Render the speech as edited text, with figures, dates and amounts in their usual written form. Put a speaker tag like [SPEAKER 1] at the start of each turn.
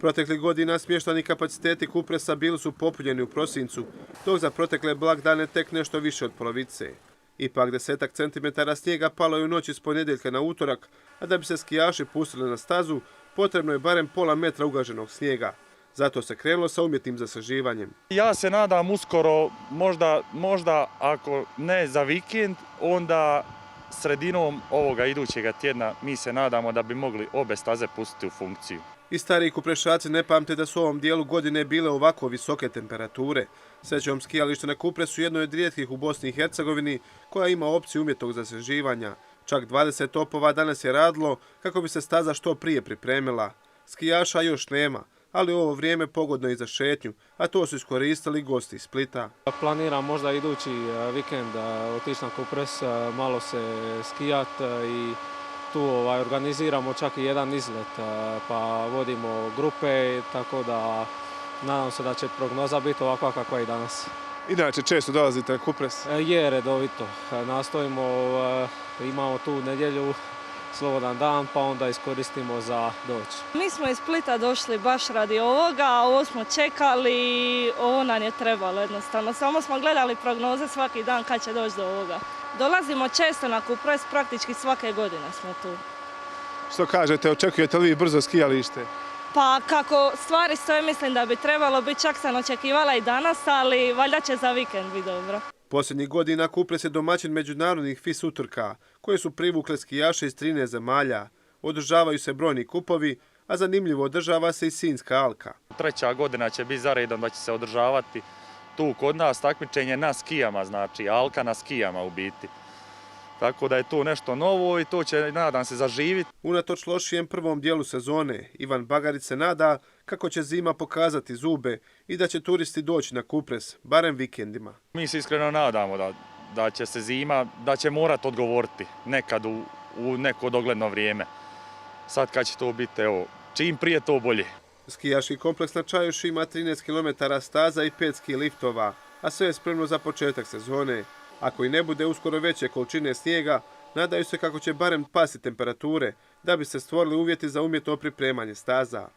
[SPEAKER 1] Proteklih godina smještajni kapaciteti Kupresa bili su popunjeni u prosincu, dok za protekle blagdane tek nešto više od polovice. Ipak 10 centimetara snijega palo je u noći s ponedjeljka na utorak, a da bi se skijaši pustili na stazu, potrebno je barem pola metra ugaženog snijega. Zato se krenulo sa umjetnim zasneživanjem.
[SPEAKER 2] Ja se nadam uskoro, možda ako ne za vikend, onda sredinom ovoga idućega tjedna mi se nadamo da bi mogli obe staze pustiti u funkciju.
[SPEAKER 1] I stariji kuprešaci ne pamte da su u ovom dijelu godine bile ovako visoke temperature. Srećom, skijalište na Kupresu jedno je od rijetkih u Bosni i Hercegovini koja ima opciju umjetnog zasneživanja. Čak 20 topova danas je radilo kako bi se staza što prije pripremila. Skijaša još nema, ali u ovo vrijeme pogodno je i za šetnju, a to su iskoristili gosti iz Splita.
[SPEAKER 3] Planiram možda idući vikend otići na Kupres, malo se skijat i tu organiziramo čak i jedan izlet, pa vodimo grupe, tako da nadam se da će prognoza biti ovakva kakva je i danas.
[SPEAKER 1] Inače, često dolazite na Kupres?
[SPEAKER 3] Je, redovito. Nastojimo, imamo tu nedjelju, slobodan dan, pa onda iskoristimo za doći.
[SPEAKER 4] Mi smo iz Splita došli baš radi ovoga, ovo smo čekali, ovo nam je trebalo jednostavno. Samo smo gledali prognoze svaki dan kad će doći do ovoga. Dolazimo često na Kupres, praktički svake godine smo tu.
[SPEAKER 1] Što kažete, očekujete li vi brzo skijalište?
[SPEAKER 4] Pa kako stvari stoje, mislim da bi trebalo biti, čak sam očekivala i danas, ali valjda će za vikend biti dobro.
[SPEAKER 1] Posljednjih godina Kupres je domaćin međunarodnih FIS utrka, koje su privukle skijaše iz 13 zemalja. Održavaju se brojni kupovi, a zanimljivo održava se i Sinjska alka.
[SPEAKER 2] Treća godina će biti za redom da će se održavati tu kod nas takmičenje na skijama, znači alka na skijama u biti. Tako da je to nešto novo i to će, nadam se, zaživiti.
[SPEAKER 1] Unatoč lošijem prvom dijelu sezone, Ivan Bagarić se nada kako će zima pokazati zube i da će turisti doći na Kupres, barem vikendima.
[SPEAKER 2] Mi se iskreno nadamo da će se zima, da će morati odgovoriti nekad u neko dogledno vrijeme. Sad kad će to biti, evo, čim prije to bolje.
[SPEAKER 1] Skijaški kompleks na Čajuši ima 13 km staza i 5 ski liftova, a sve je spremno za početak sezone. Ako i ne bude uskoro veće količine snijega, nadaju se kako će barem pasti temperature da bi se stvorili uvjeti za umjetno pripremanje staza.